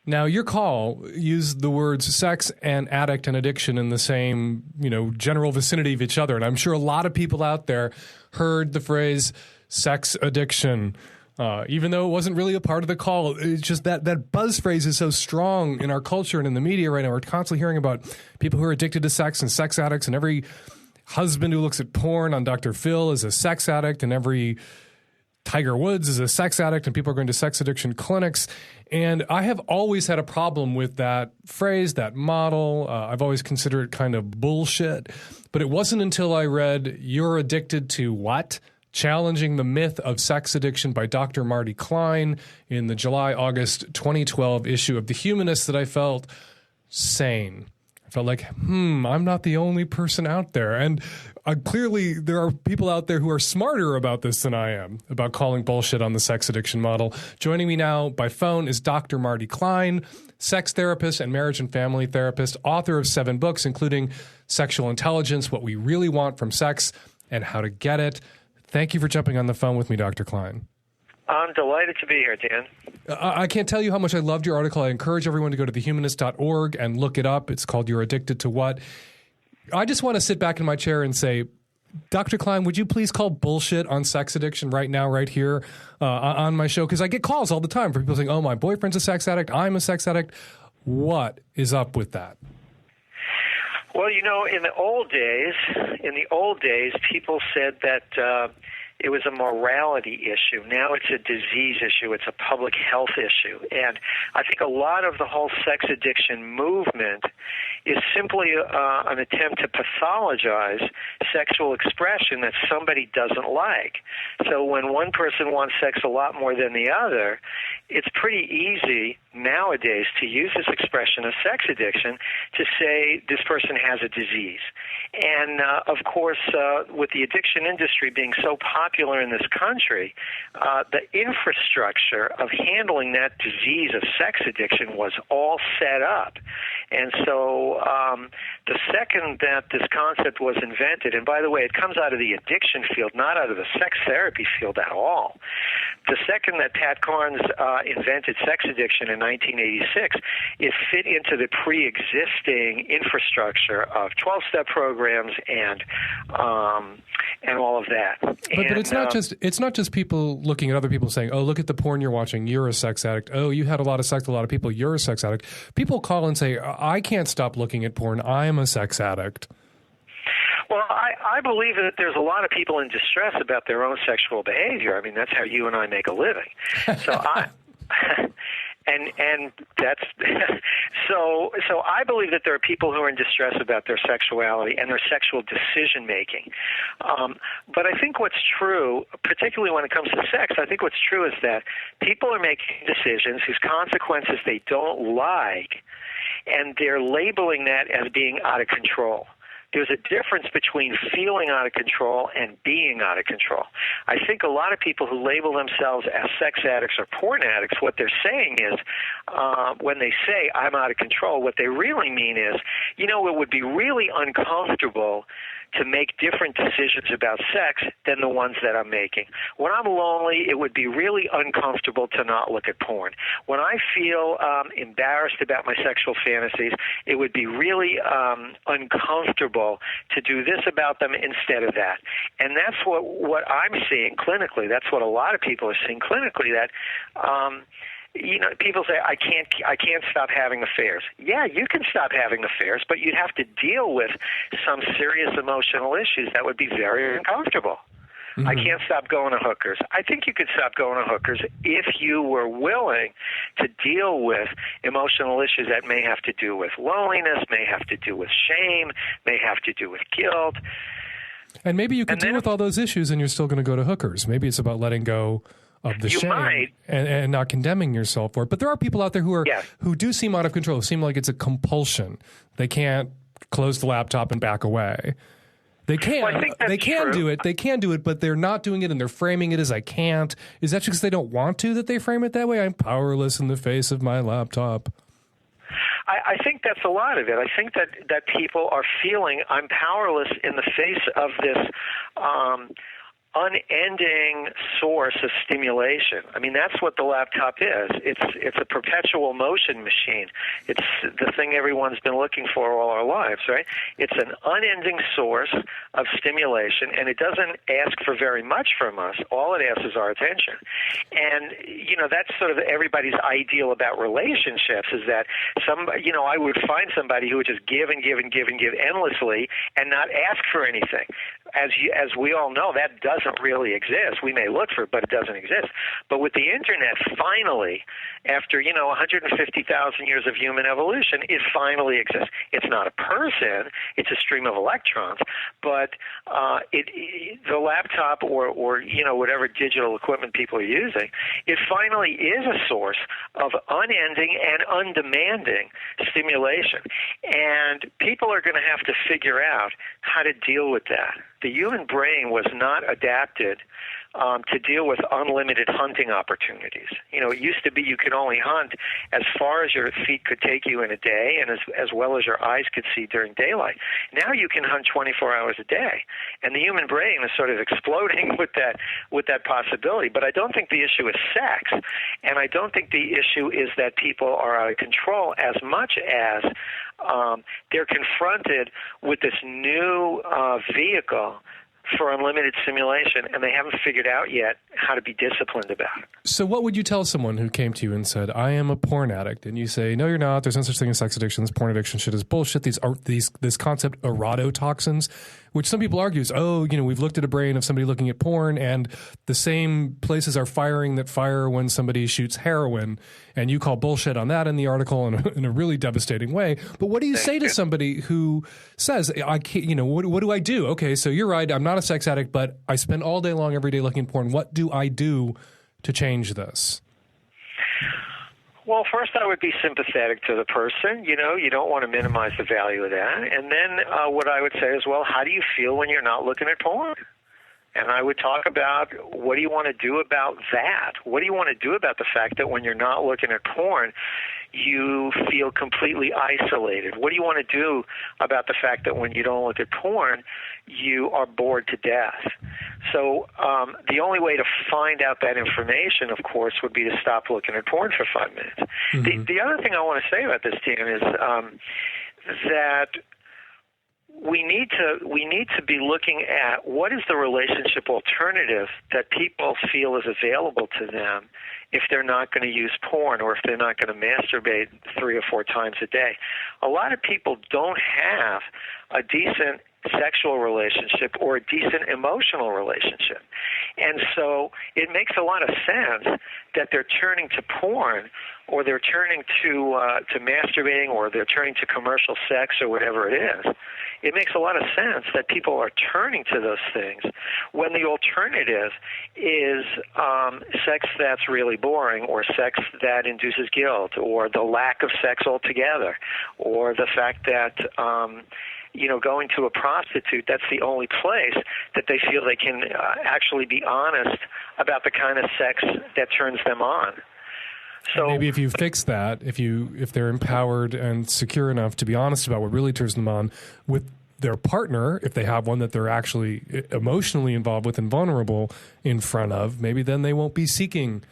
Now, your call used the words sex and addict and addiction in the same, general vicinity of each other. And I'm sure a lot of people out there heard the phrase sex addiction, even though it wasn't really a part of the call. It's just that buzz phrase is so strong in our culture and in the media right now. We're constantly hearing about people who are addicted to sex and sex addicts, and every husband who looks at porn on Dr. Phil is a sex addict, and every Tiger Woods is a sex addict, and people are going to sex addiction clinics. And I have always had a problem with that phrase, that model. I've always considered it kind of bullshit. But it wasn't until I read You're Addicted to What? Challenging the Myth of Sex Addiction by Dr. Marty Klein in the July-August 2012 issue of The Humanist that I felt sane. I felt like, I'm not the only person out there. And clearly there are people out there who are smarter about this than I am, about calling bullshit on the sex addiction model. Joining me now by phone is Dr. Marty Klein, sex therapist and marriage and family therapist, author of 7 books, including Sexual Intelligence, What We Really Want from Sex, and How to Get It. Thank you for jumping on the phone with me, Dr. Klein. I'm delighted to be here, Dan. I can't tell you how much I loved your article. I encourage everyone to go to thehumanist.org and look it up. It's called You're Addicted to What? I just want to sit back in my chair and say, Dr. Klein, would you please call bullshit on sex addiction right now, right here on my show? Because I get calls all the time for people saying, oh, my boyfriend's a sex addict. I'm a sex addict. What is up with that? Well, in the old days, people said that it was a morality issue. Now it's a disease issue. It's a public health issue. And I think a lot of the whole sex addiction movement is simply an attempt to pathologize sexual expression that somebody doesn't like. So when one person wants sex a lot more than the other, it's pretty easy nowadays to use this expression of sex addiction to say this person has a disease. And, of course, with the addiction industry being so popular in this country, the infrastructure of handling that disease of sex addiction was all set up. And so the second that this concept was invented, and by the way, it comes out of the addiction field, not out of the sex therapy field at all. The second that Pat Carnes invented sex addiction in 1986, it fit into the pre-existing infrastructure of 12-step programs and all of that. But it's not just people looking at other people saying, "Oh, look at the porn you're watching. You're a sex addict. Oh, you had a lot of sex with a lot of people. You're a sex addict." People call and say, "I can't stop looking at porn. I'm a sex addict." Well, I believe that there's a lot of people in distress about their own sexual behavior. I mean, that's how you and I make a living. So and that's so I believe that there are people who are in distress about their sexuality and their sexual decision making. But I think what's true, particularly when it comes to sex, I think what's true is that people are making decisions whose consequences they don't like, and they're labeling that as being out of control. There's a difference between feeling out of control and being out of control. I think a lot of people who label themselves as sex addicts or porn addicts, what they're saying is, when they say, I'm out of control, what they really mean is, it would be really uncomfortable to make different decisions about sex than the ones that I'm making. When I'm lonely, it would be really uncomfortable to not look at porn. When I feel embarrassed about my sexual fantasies, it would be really uncomfortable to do this about them instead of that. And that's what I'm seeing clinically. That's what a lot of people are seeing clinically, that people say, I can't stop having affairs. Yeah, you can stop having affairs, but you'd have to deal with some serious emotional issues that would be very uncomfortable. Mm-hmm. I can't stop going to hookers. I think you could stop going to hookers if you were willing to deal with emotional issues that may have to do with loneliness, may have to do with shame, may have to do with guilt. And maybe you could deal with all those issues and you're still going to go to hookers. Maybe it's about letting go of the shame and not condemning yourself for it. But there are people out there who do seem out of control, who seem like it's a compulsion. They can't close the laptop and back away. They can. Well, I think that's true. Do it. They can do it, but they're not doing it, and they're framing it as I can't. Is that because they don't want to that they frame it that way? I'm powerless in the face of my laptop. I think that's a lot of it. I think that people are feeling I'm powerless in the face of this unending source of stimulation. I mean, that's what the laptop is. It's a perpetual motion machine. It's the thing everyone's been looking for all our lives, right? It's an unending source of stimulation, and it doesn't ask for very much from us. All it asks is our attention. And, that's sort of everybody's ideal about relationships, is that I would find somebody who would just give and give and give and give endlessly and not ask for anything. As we all know, that doesn't really exist. We may look for it, but it doesn't exist. But with the Internet, finally, after 150,000 years of human evolution, it finally exists. It's not a person; it's a stream of electrons. But the laptop or whatever digital equipment people are using, it finally is a source of unending and undemanding stimulation. And people are going to have to figure out how to deal with that. The human brain was not adapted to deal with unlimited hunting opportunities. It used to be you could only hunt as far as your feet could take you in a day and as well as your eyes could see during daylight. Now you can hunt 24 hours a day. And the human brain is sort of exploding with that possibility. But I don't think the issue is sex, and I don't think the issue is that people are out of control as much as they're confronted with this new vehicle for unlimited stimulation, and they haven't figured out yet how to be disciplined about it. So what would you tell someone who came to you and said, I am a porn addict, and you say, no, you're not. There's no such thing as sex addiction. This porn addiction shit is bullshit. This concept, erototoxins, which some people argue is, we've looked at a brain of somebody looking at porn, and the same places are firing that fire when somebody shoots heroin, and you call bullshit on that in the article in a really devastating way. But what do you say to somebody who says, I can't, what do I do? Okay, so you're right, I'm not a sex addict, but I spend all day long every day looking at porn. What do I do to change this? Well, first I would be sympathetic to the person. You don't want to minimize the value of that. And then what I would say is, well, how do you feel when you're not looking at porn? And I would talk about, what do you want to do about that? What do you want to do about the fact that when you're not looking at porn, you feel completely isolated? What do you want to do about the fact that when you don't look at porn, you are bored to death? So the only way to find out that information, of course, would be to stop looking at porn for 5 minutes. Mm-hmm. The other thing I want to say about this, Dan, is that we need to be looking at what is the relationship alternative that people feel is available to them if they're not going to use porn or if they're not going to masturbate 3 or 4 times a day. A lot of people don't have a decent sexual relationship or a decent emotional relationship. And so it makes a lot of sense that they're turning to porn, or they're turning to masturbating, or they're turning to commercial sex or whatever it is. It makes a lot of sense that people are turning to those things when the alternative is sex that's really boring, or sex that induces guilt, or the lack of sex altogether, or the fact that going to a prostitute, that's the only place that they feel they can actually be honest about the kind of sex that turns them on. So maybe if you fix that, if they're empowered and secure enough to be honest about what really turns them on with their partner, if they have one that they're actually emotionally involved with and vulnerable in front of, maybe then they won't be seeking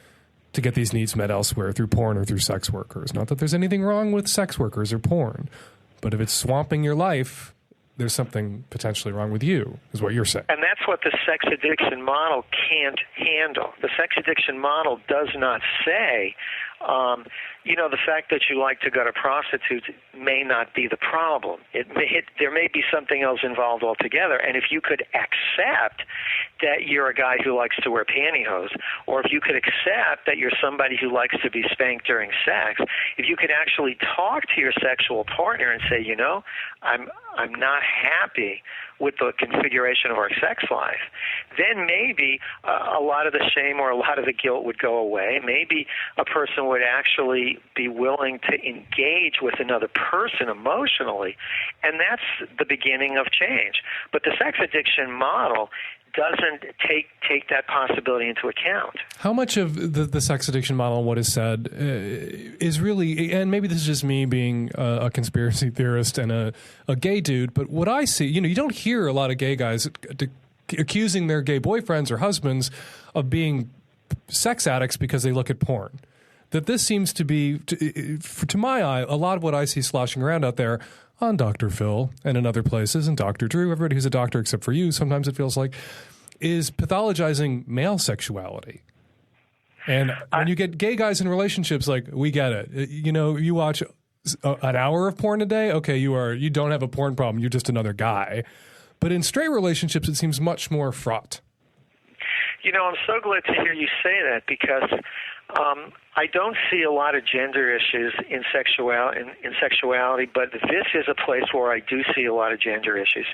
to get these needs met elsewhere through porn or through sex workers. Not that there's anything wrong with sex workers or porn, but if it's swamping your life, there's something potentially wrong with you, is what you're saying. And that's what the sex addiction model can't handle. The sex addiction model does not say, the fact that you like to go to prostitutes may not be the problem. There may be something else involved altogether. And if you could accept that you're a guy who likes to wear pantyhose, or if you could accept that you're somebody who likes to be spanked during sex, if you could actually talk to your sexual partner and say, I'm not happy with the configuration of our sex life, then maybe a lot of the shame or a lot of the guilt would go away. Maybe a person would actually be willing to engage with another person emotionally, and that's the beginning of change. But the sex addiction model doesn't take that possibility into account. How much of the sex addiction model, what is said, is really, and maybe this is just me being a conspiracy theorist and a gay dude, but what I see, you don't hear a lot of gay guys accusing their gay boyfriends or husbands of being sex addicts because they look at porn. That this seems to be, to my eye, a lot of what I see sloshing around out there on Dr. Phil and in other places, and Dr. Drew, everybody who's a doctor except for you, sometimes it feels like, is pathologizing male sexuality. And when you get gay guys in relationships, like, we get it. You know, you watch an hour of porn a day, okay, you don't have a porn problem, you're just another guy. But in straight relationships, it seems much more fraught. You know, I'm so glad to hear you say that, because I don't see a lot of gender issues in sexuality, but this is a place where I do see a lot of gender issues.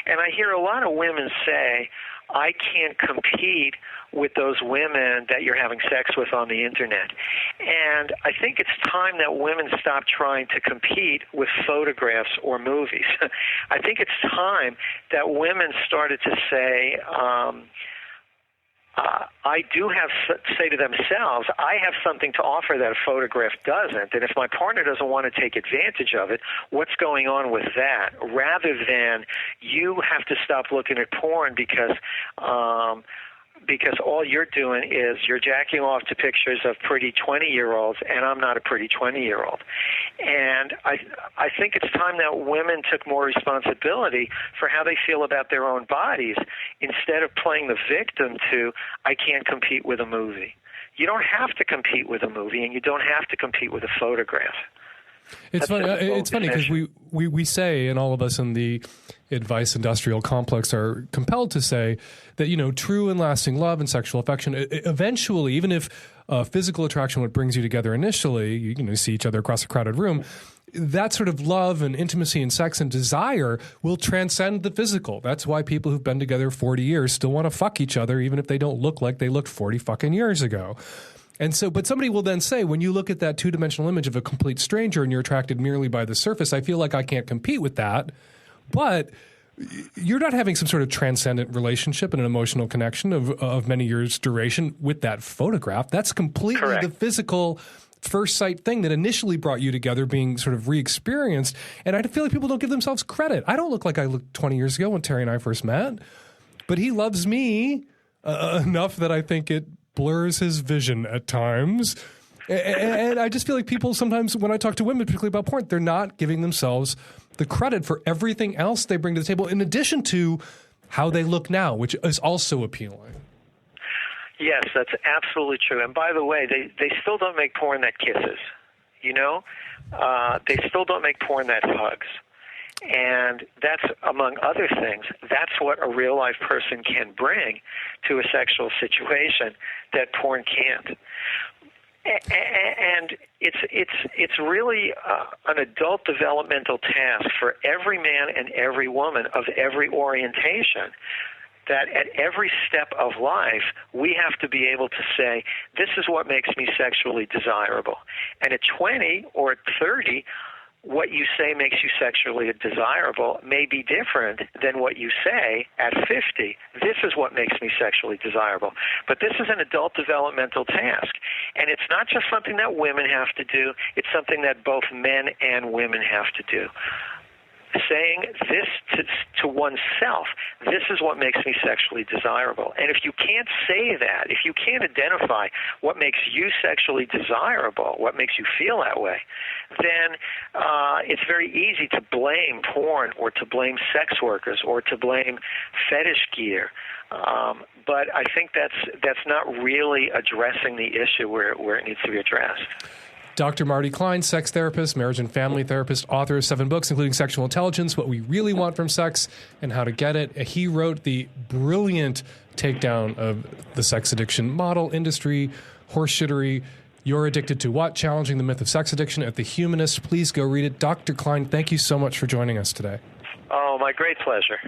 And I hear a lot of women say, I can't compete with those women that you're having sex with on the internet. And I think it's time that women stop trying to compete with photographs or movies. I think it's time that women started to say, I do have, say to themselves, I have something to offer that a photograph doesn't, and if my partner doesn't want to take advantage of it, what's going on with that? Rather than you have to stop looking at porn because all you're doing is you're jacking off to pictures of pretty 20-year-olds, and I'm not a pretty 20-year-old. And I think it's time that women took more responsibility for how they feel about their own bodies instead of playing the victim to, I can't compete with a movie. You don't have to compete with a movie, and you don't have to compete with a photograph. It's funny. It's funny because we say, and all of us in the advice industrial complex are compelled to say that, you know, true and lasting love and sexual affection, eventually, even if physical attraction, what brings you together initially, you see each other across a crowded room, that sort of love and intimacy and sex and desire will transcend the physical. That's why people who've been together 40 years still want to fuck each other, even if they don't look like they looked 40 fucking years ago. And so, but somebody will then say, when you look at that two-dimensional image of a complete stranger and you're attracted merely by the surface, I feel like I can't compete with that. But you're not having some sort of transcendent relationship and an emotional connection of many years' duration with that photograph. That's completely Correct. The physical first sight thing that initially brought you together being sort of re-experienced. And I feel like people don't give themselves credit. I don't look like I looked 20 years ago when Terry and I first met, but he loves me enough that I think it blurs his vision at times. And I just feel like people sometimes, when I talk to women, particularly about porn, they're not giving themselves the credit for everything else they bring to the table, in addition to how they look now, which is also appealing. Yes, that's absolutely true. And by the way, they still don't make porn that kisses, you know? They still don't make porn that hugs. And that's, among other things, that's what a real-life person can bring to a sexual situation that porn can't. And it's really an adult developmental task for every man and every woman of every orientation, that at every step of life, we have to be able to say, this is what makes me sexually desirable. And at 20 or at 30, what you say makes you sexually desirable may be different than what you say at 50. This is what makes me sexually desirable. But this is an adult developmental task. And it's not just something that women have to do. It's something that both men and women have to do. Saying this to oneself, this is what makes me sexually desirable. And if you can't say that, if you can't identify what makes you sexually desirable, what makes you feel that way, then it's very easy to blame porn or to blame sex workers or to blame fetish gear. But I think that's not really addressing the issue where it needs to be addressed. Dr. Marty Klein, sex therapist, marriage and family therapist, author of 7 books, including Sexual Intelligence, What We Really Want from Sex, and How to Get It. He wrote the brilliant takedown of the sex addiction model, industry, horseshittery. You're Addicted to What? Challenging the Myth of Sex Addiction at The Humanist. Please go read it. Dr. Klein, thank you so much for joining us today. Oh, my great pleasure.